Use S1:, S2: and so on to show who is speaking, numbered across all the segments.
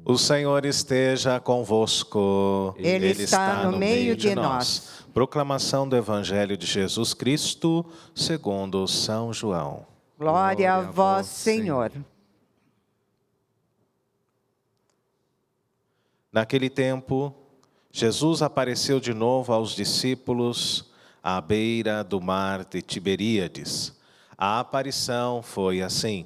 S1: O Senhor esteja convosco.
S2: Ele está no meio de nós.
S1: Proclamação do Evangelho de Jesus Cristo, segundo São João.
S2: Glória a vós, Senhor.
S1: Naquele tempo, Jesus apareceu de novo aos discípulos à beira do mar de Tiberíades. A aparição foi assim.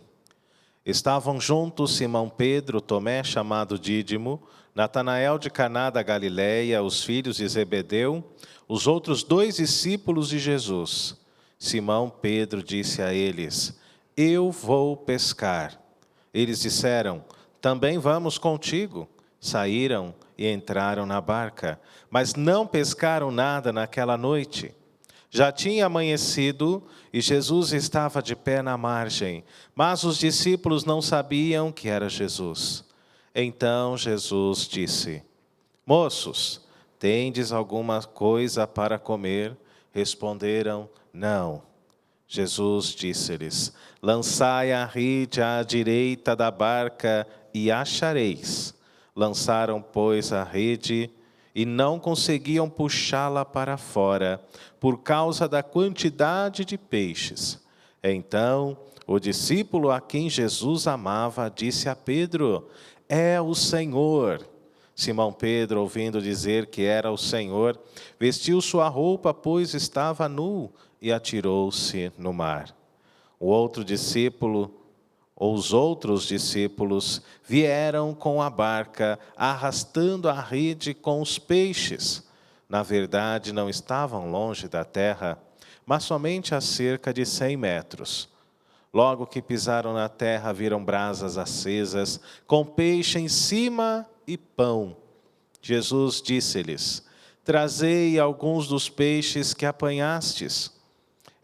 S1: Estavam juntos Simão Pedro, Tomé, chamado Dídimo, Natanael de Caná da Galileia, os filhos de Zebedeu, os outros 2 discípulos de Jesus. Simão Pedro disse a eles: Eu vou pescar. Eles disseram: Também vamos contigo. Saíram e entraram na barca, mas não pescaram nada naquela noite. Já tinha amanhecido e Jesus estava de pé na margem, mas os discípulos não sabiam que era Jesus. Então Jesus disse: Moços, tendes alguma coisa para comer? Responderam: Não. Jesus disse-lhes: Lançai a rede à direita da barca e achareis. Lançaram, pois, a rede e não conseguiam puxá-la para fora, por causa da quantidade de peixes. Então, o discípulo a quem Jesus amava disse a Pedro: É o Senhor. Simão Pedro, ouvindo dizer que era o Senhor, vestiu sua roupa, pois estava nu, e atirou-se no mar. Os outros discípulos vieram com a barca, arrastando a rede com os peixes. Na verdade, não estavam longe da terra, mas somente a cerca de 100 metros. Logo que pisaram na terra, viram brasas acesas, com peixe em cima e pão. Jesus disse-lhes: Trazei alguns dos peixes que apanhastes.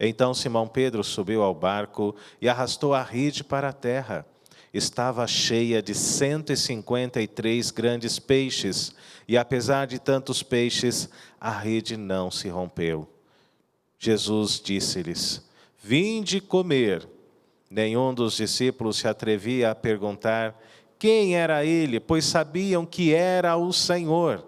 S1: Então Simão Pedro subiu ao barco e arrastou a rede para a terra. Estava cheia de 153 grandes peixes, e apesar de tantos peixes, a rede não se rompeu. Jesus disse-lhes: Vinde comer. Nenhum dos discípulos se atrevia a perguntar quem era ele, pois sabiam que era o Senhor.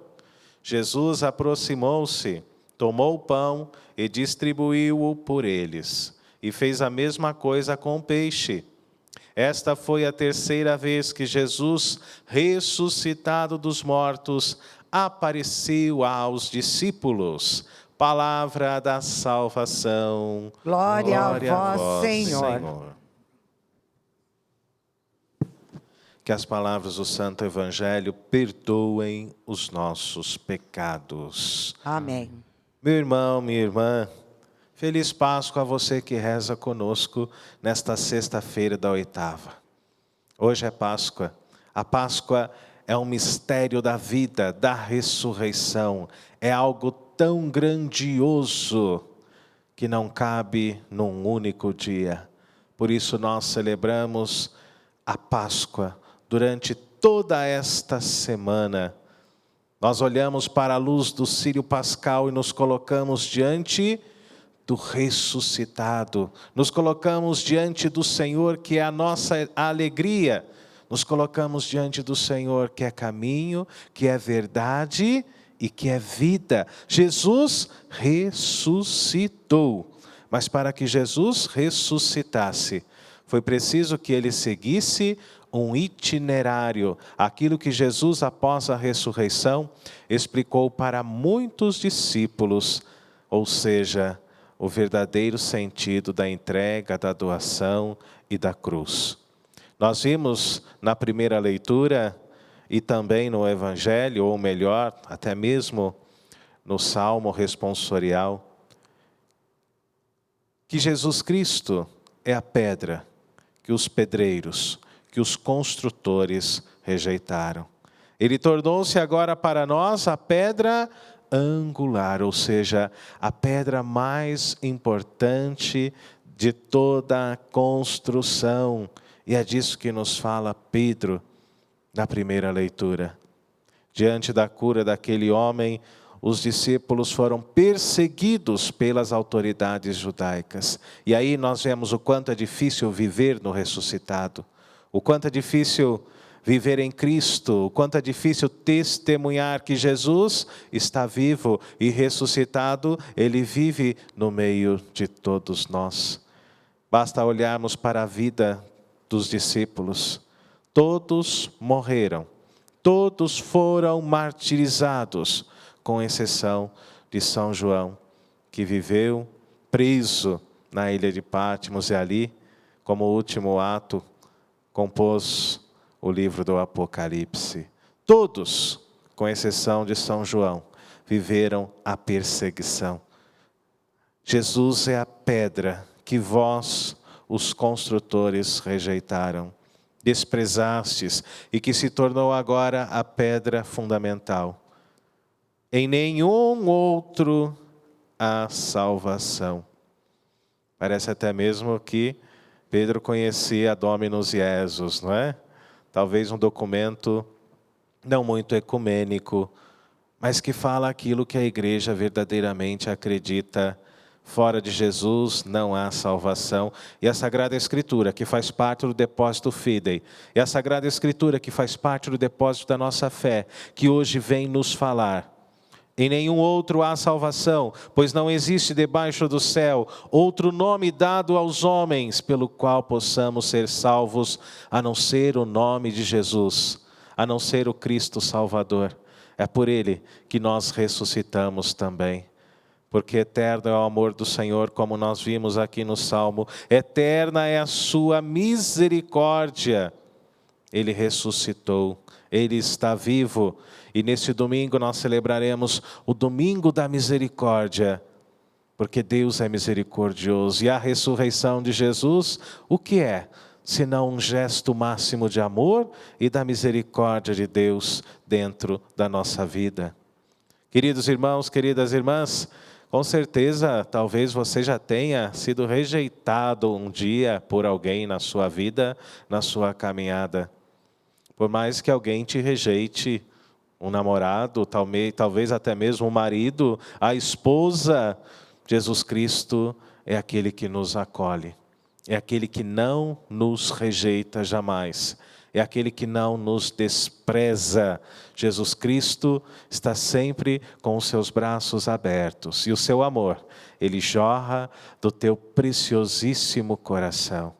S1: Jesus aproximou-se, tomou o pão e distribuiu-o por eles, e fez a mesma coisa com o peixe. Esta foi a 3ª vez que Jesus, ressuscitado dos mortos, apareceu aos discípulos. Palavra da salvação.
S2: Glória a vós, Senhor.
S1: Que as palavras do Santo Evangelho perdoem os nossos pecados.
S2: Amém.
S1: Meu irmão, minha irmã, feliz Páscoa a você que reza conosco nesta sexta-feira da 8ª. Hoje é Páscoa. A Páscoa é um mistério da vida, da ressurreição. É algo tão grandioso que não cabe num único dia. Por isso nós celebramos a Páscoa durante toda esta semana. Nós olhamos para a luz do círio pascal e nos colocamos diante do ressuscitado. Nos colocamos diante do Senhor, que é a nossa alegria. Nos colocamos diante do Senhor, que é caminho, que é verdade e que é vida. Jesus ressuscitou. Mas para que Jesus ressuscitasse, foi preciso que ele seguisse um itinerário. Aquilo que Jesus, após a ressurreição, explicou para muitos discípulos, ou seja, o verdadeiro sentido da entrega, da doação e da cruz. Nós vimos na primeira leitura e também no Evangelho, ou melhor, até mesmo no Salmo responsorial, que Jesus Cristo é a pedra que os pedreiros, que os construtores rejeitaram. Ele tornou-se agora para nós a pedra angular, ou seja, a pedra mais importante de toda a construção. E é disso que nos fala Pedro na primeira leitura. Diante da cura daquele homem, os discípulos foram perseguidos pelas autoridades judaicas. E aí nós vemos o quanto é difícil viver no ressuscitado. O quanto é difícil viver em Cristo, o quanto é difícil testemunhar que Jesus está vivo e ressuscitado, Ele vive no meio de todos nós. Basta olharmos para a vida dos discípulos. Todos morreram, todos foram martirizados, com exceção de São João, que viveu preso na ilha de Patmos e ali, como último ato, compôs o livro do Apocalipse. Todos, com exceção de São João, viveram a perseguição. Jesus é a pedra que vós, os construtores, rejeitaram, desprezastes e que se tornou agora a pedra fundamental. Em nenhum outro há salvação. Parece até mesmo que Pedro conhecia Dominus Jesus, não é? Talvez um documento não muito ecumênico, mas que fala aquilo que a igreja verdadeiramente acredita. Fora de Jesus não há salvação. E a Sagrada Escritura, que faz parte do depósito Fidei, e a Sagrada Escritura, que faz parte do depósito da nossa fé, que hoje vem nos falar: em nenhum outro há salvação, pois não existe debaixo do céu outro nome dado aos homens pelo qual possamos ser salvos, a não ser o nome de Jesus, a não ser o Cristo Salvador. É por Ele que nós ressuscitamos também. Porque eterno é o amor do Senhor, como nós vimos aqui no Salmo. Eterna é a sua misericórdia. Ele ressuscitou, Ele está vivo. E neste domingo nós celebraremos o Domingo da Misericórdia. Porque Deus é misericordioso. E a ressurreição de Jesus, o que é? Senão um gesto máximo de amor e da misericórdia de Deus dentro da nossa vida. Queridos irmãos, queridas irmãs, com certeza, talvez você já tenha sido rejeitado um dia por alguém na sua vida, na sua caminhada. Por mais que alguém te rejeite, um namorado, talvez até mesmo um marido, a esposa, Jesus Cristo é aquele que nos acolhe. É aquele que não nos rejeita jamais. É aquele que não nos despreza. Jesus Cristo está sempre com os seus braços abertos. E o seu amor, Ele jorra do teu preciosíssimo coração.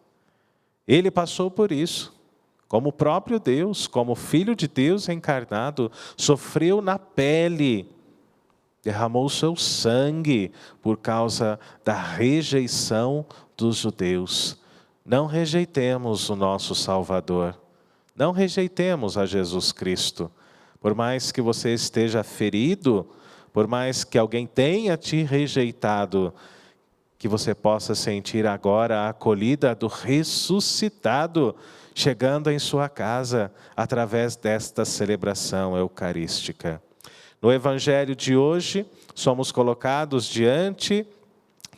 S1: Ele passou por isso. Como o próprio Deus, como Filho de Deus encarnado, sofreu na pele, derramou o seu sangue por causa da rejeição dos judeus. Não rejeitemos o nosso Salvador. Não rejeitemos a Jesus Cristo. Por mais que você esteja ferido, por mais que alguém tenha te rejeitado, que você possa sentir agora a acolhida do ressuscitado, chegando em sua casa, através desta celebração eucarística. No Evangelho de hoje, somos colocados diante,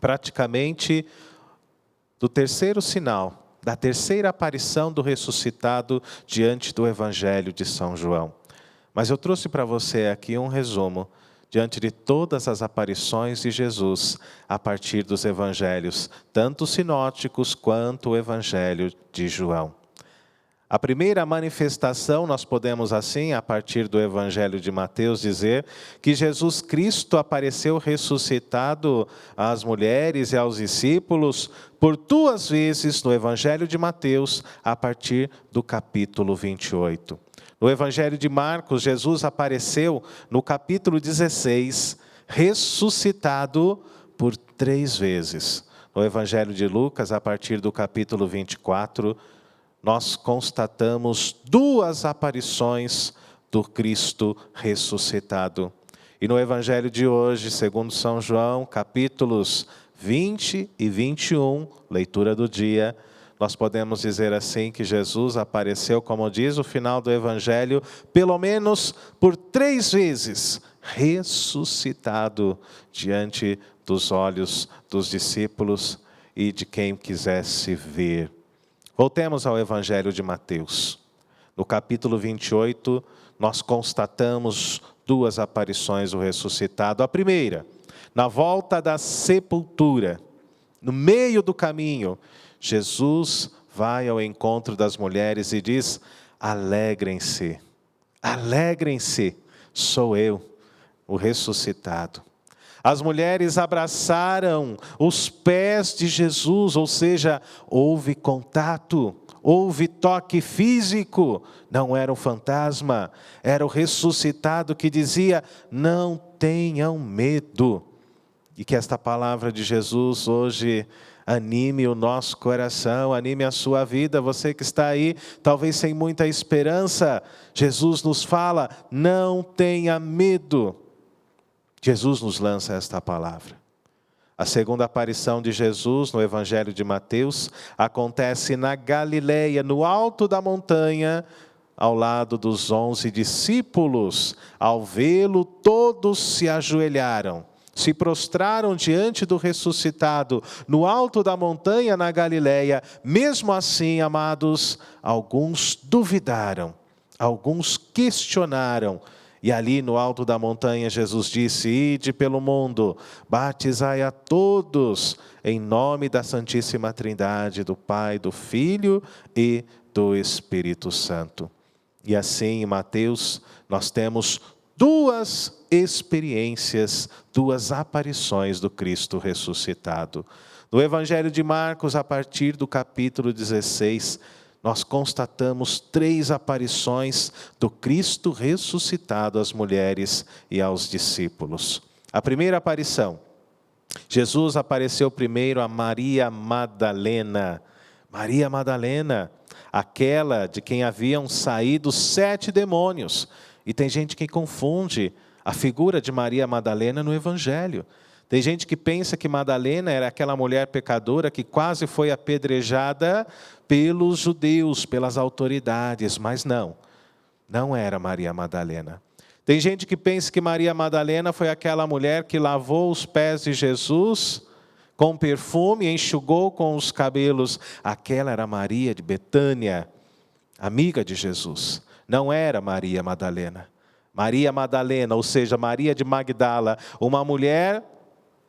S1: praticamente, do terceiro sinal, da terceira aparição do ressuscitado diante do Evangelho de São João. Mas eu trouxe para você aqui um resumo, diante de todas as aparições de Jesus, a partir dos Evangelhos, tanto sinóticos quanto o Evangelho de João. A primeira manifestação, nós podemos assim, a partir do Evangelho de Mateus, dizer que Jesus Cristo apareceu ressuscitado às mulheres e aos discípulos por 2 vezes no Evangelho de Mateus, a partir do capítulo 28. No Evangelho de Marcos, Jesus apareceu no capítulo 16, ressuscitado por 3 vezes. No Evangelho de Lucas, a partir do capítulo 24, nós constatamos 2 aparições do Cristo ressuscitado. E no Evangelho de hoje, segundo São João, capítulos 20 e 21, leitura do dia, nós podemos dizer assim que Jesus apareceu, como diz o final do Evangelho, pelo menos por 3 vezes, ressuscitado diante dos olhos dos discípulos e de quem quisesse ver. Voltemos ao Evangelho de Mateus. No capítulo 28, nós constatamos 2 aparições do ressuscitado. A primeira, na volta da sepultura, no meio do caminho, Jesus vai ao encontro das mulheres e diz: alegrem-se, alegrem-se, sou eu, o ressuscitado. As mulheres abraçaram os pés de Jesus, ou seja, houve contato, houve toque físico. Não era um fantasma, era o ressuscitado que dizia: não tenham medo. E que esta palavra de Jesus hoje anime o nosso coração, anime a sua vida. Você que está aí, talvez sem muita esperança, Jesus nos fala: não tenha medo. Jesus nos lança esta palavra. A segunda aparição de Jesus no Evangelho de Mateus acontece na Galileia, no alto da montanha, ao lado dos 11 discípulos. Ao vê-lo, todos se ajoelharam, se prostraram diante do ressuscitado, no alto da montanha na Galileia. Mesmo assim, amados, alguns duvidaram, alguns questionaram. E ali no alto da montanha Jesus disse: ide pelo mundo, batizai a todos, em nome da Santíssima Trindade, do Pai, do Filho e do Espírito Santo. E assim, em Mateus, nós temos duas experiências, duas aparições do Cristo ressuscitado. No Evangelho de Marcos, a partir do capítulo 16, nós constatamos 3 aparições do Cristo ressuscitado às mulheres e aos discípulos. A primeira aparição, Jesus apareceu primeiro a Maria Madalena. Maria Madalena, aquela de quem haviam saído 7 demônios. E tem gente que confunde a figura de Maria Madalena no Evangelho. Tem gente que pensa que Madalena era aquela mulher pecadora que quase foi apedrejada pelos judeus, pelas autoridades, mas não era Maria Madalena. Tem gente que pensa que Maria Madalena foi aquela mulher que lavou os pés de Jesus com perfume, enxugou com os cabelos. Aquela era Maria de Betânia, amiga de Jesus. Não era Maria Madalena. Maria Madalena, ou seja, Maria de Magdala, uma mulher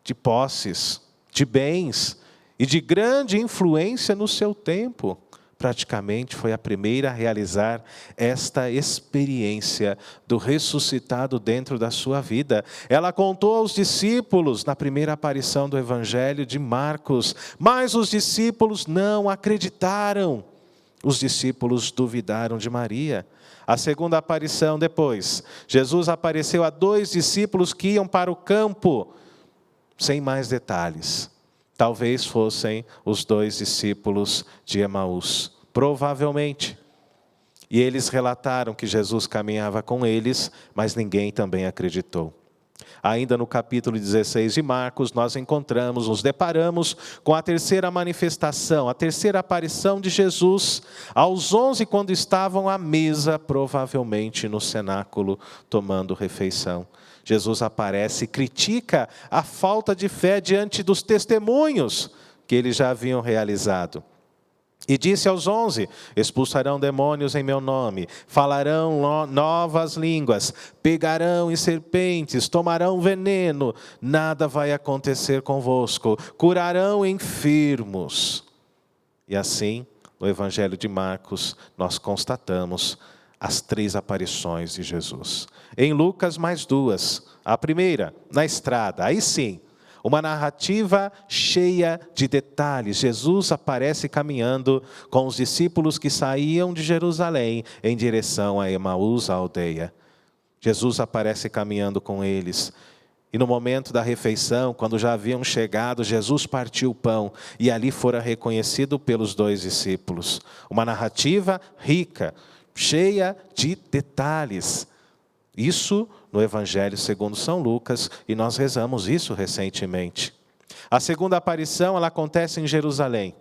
S1: de posses, de bens e de grande influência no seu tempo. Praticamente foi a primeira a realizar esta experiência do ressuscitado dentro da sua vida. Ela contou aos discípulos na primeira aparição do Evangelho de Marcos, mas os discípulos não acreditaram. Os discípulos duvidaram de Maria. A segunda aparição depois, Jesus apareceu a 2 discípulos que iam para o campo, sem mais detalhes. Talvez fossem os 2 discípulos de Emaús, provavelmente. E eles relataram que Jesus caminhava com eles, mas ninguém também acreditou. Ainda no capítulo 16 de Marcos, nos deparamos com a terceira manifestação, a terceira aparição de Jesus, aos 11 quando estavam à mesa, provavelmente no cenáculo, tomando refeição. Jesus aparece e critica a falta de fé diante dos testemunhos que eles já haviam realizado. E disse aos 11, expulsarão demônios em meu nome, falarão novas línguas, pegarão em serpentes, tomarão veneno, nada vai acontecer convosco, curarão enfermos. E assim, no Evangelho de Marcos, nós constatamos as 3 aparições de Jesus. Em Lucas, mais 2. A primeira, na estrada, aí sim, uma narrativa cheia de detalhes. Jesus aparece caminhando com os discípulos que saíam de Jerusalém em direção a Emaús, a aldeia. Jesus aparece caminhando com eles. E no momento da refeição, quando já haviam chegado, Jesus partiu o pão e ali fora reconhecido pelos 2 discípulos. Uma narrativa rica, cheia de detalhes. Isso no Evangelho segundo São Lucas, e nós rezamos isso recentemente. A segunda aparição, ela acontece em Jerusalém.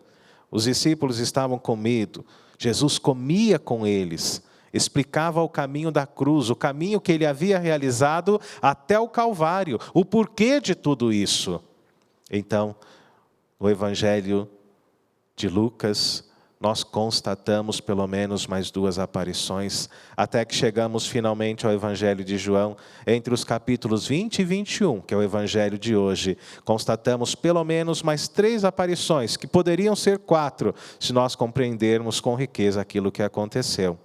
S1: Os discípulos estavam com medo. Jesus comia com eles, explicava o caminho da cruz, o caminho que ele havia realizado até o Calvário, o porquê de tudo isso. Então, no Evangelho de Lucas, nós constatamos pelo menos mais 2 aparições, até que chegamos finalmente ao Evangelho de João, entre os capítulos 20 e 21, que é o Evangelho de hoje. Constatamos pelo menos mais 3 aparições, que poderiam ser 4, se nós compreendermos com riqueza aquilo que aconteceu.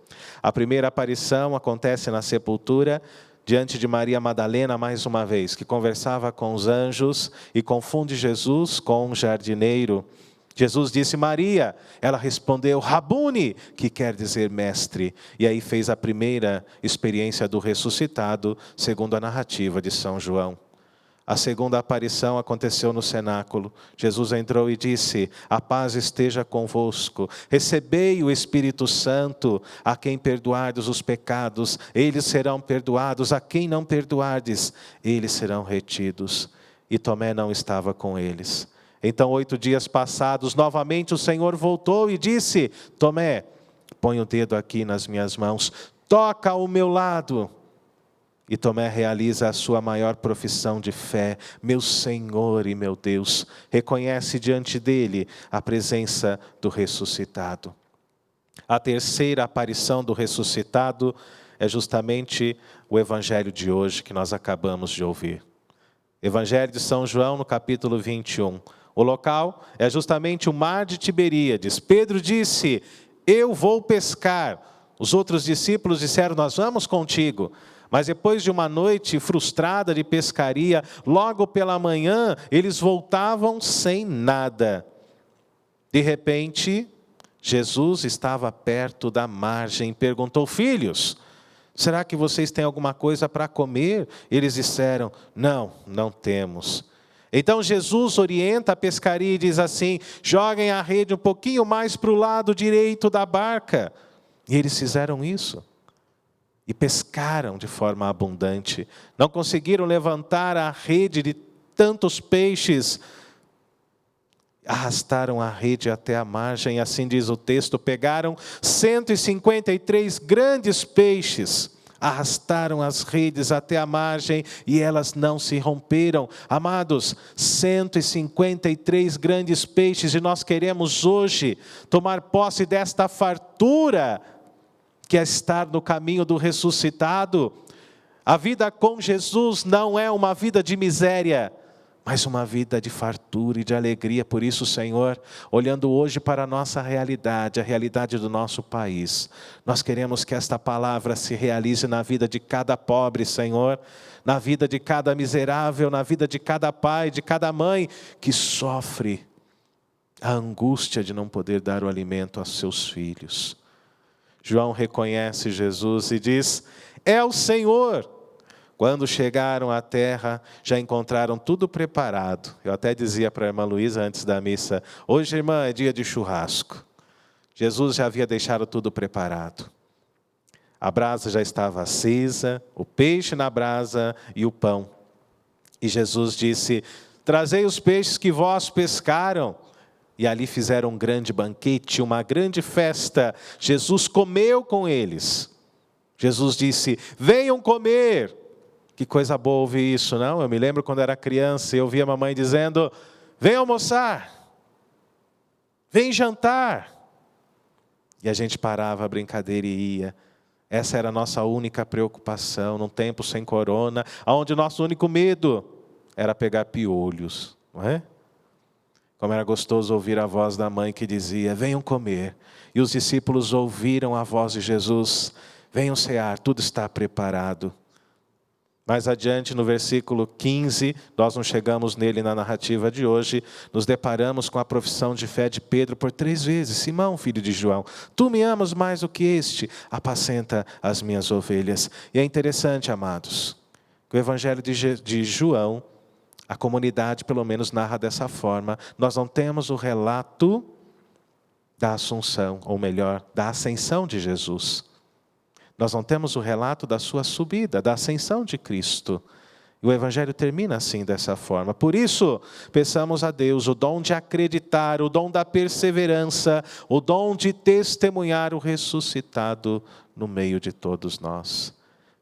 S1: A primeira aparição acontece na sepultura, diante de Maria Madalena, mais uma vez, que conversava com os anjos e confunde Jesus com um jardineiro. Jesus disse, Maria, ela respondeu, Rabuni, que quer dizer mestre. E aí fez a primeira experiência do ressuscitado, segundo a narrativa de São João. A segunda aparição aconteceu no cenáculo. Jesus entrou e disse, a paz esteja convosco. Recebei o Espírito Santo, a quem perdoardes os pecados, eles serão perdoados. A quem não perdoardes, eles serão retidos. E Tomé não estava com eles. Então, 8 dias passados, novamente o Senhor voltou e disse, Tomé, põe o dedo aqui nas minhas mãos, toca ao meu lado. E Tomé realiza a sua maior profissão de fé, meu Senhor e meu Deus. Reconhece diante dele a presença do ressuscitado. A terceira aparição do ressuscitado é justamente o Evangelho de hoje que nós acabamos de ouvir. Evangelho de São João, no capítulo 21. O local é justamente o mar de Tiberíades. Pedro disse, eu vou pescar. Os outros discípulos disseram, nós vamos contigo. Mas depois de uma noite frustrada de pescaria, logo pela manhã, eles voltavam sem nada. De repente, Jesus estava perto da margem e perguntou, filhos, será que vocês têm alguma coisa para comer? Eles disseram, não temos. Então Jesus orienta a pescaria e diz assim, joguem a rede um pouquinho mais para o lado direito da barca. E eles fizeram isso. E pescaram de forma abundante. Não conseguiram levantar a rede de tantos peixes. Arrastaram a rede até a margem, assim diz o texto. Pegaram 153 grandes peixes. Arrastaram as redes até a margem e elas não se romperam. Amados, 153 grandes peixes. E nós queremos hoje tomar posse desta fartura que é estar no caminho do ressuscitado. A vida com Jesus não é uma vida de miséria, mas uma vida de fartura e de alegria. Por isso, Senhor, olhando hoje para a nossa realidade, a realidade do nosso país, nós queremos que esta palavra se realize na vida de cada pobre, Senhor, na vida de cada miserável, na vida de cada pai, de cada mãe que sofre a angústia de não poder dar o alimento aos seus filhos. João reconhece Jesus e diz, é o Senhor. Quando chegaram à terra, já encontraram tudo preparado. Eu até dizia para a irmã Luísa antes da missa, hoje, irmã, é dia de churrasco. Jesus já havia deixado tudo preparado. A brasa já estava acesa, o peixe na brasa e o pão. E Jesus disse, trazei os peixes que vós pescaram. E ali fizeram um grande banquete, uma grande festa. Jesus comeu com eles. Jesus disse, venham comer. Que coisa boa ouvir isso, não? Eu me lembro quando era criança, eu ouvia a mamãe dizendo, vem almoçar, vem jantar. E a gente parava a brincadeira e ia. Essa era a nossa única preocupação, num tempo sem corona, onde o nosso único medo era pegar piolhos, não é? Como era gostoso ouvir a voz da mãe que dizia, venham comer. E os discípulos ouviram a voz de Jesus, venham cear, tudo está preparado. Mais adiante, no versículo 15, nós não chegamos nele na narrativa de hoje, nos deparamos com a profissão de fé de Pedro por 3 vezes. Simão, filho de João, tu me amas mais do que este, apacenta as minhas ovelhas. E é interessante, amados, que o Evangelho de João, a comunidade pelo menos narra dessa forma. Nós não temos o relato da Assunção, ou melhor, da ascensão de Jesus. Nós não temos o relato da sua subida, da ascensão de Cristo. E o Evangelho termina assim, dessa forma. Por isso, peçamos a Deus o dom de acreditar, o dom da perseverança, o dom de testemunhar o ressuscitado no meio de todos nós.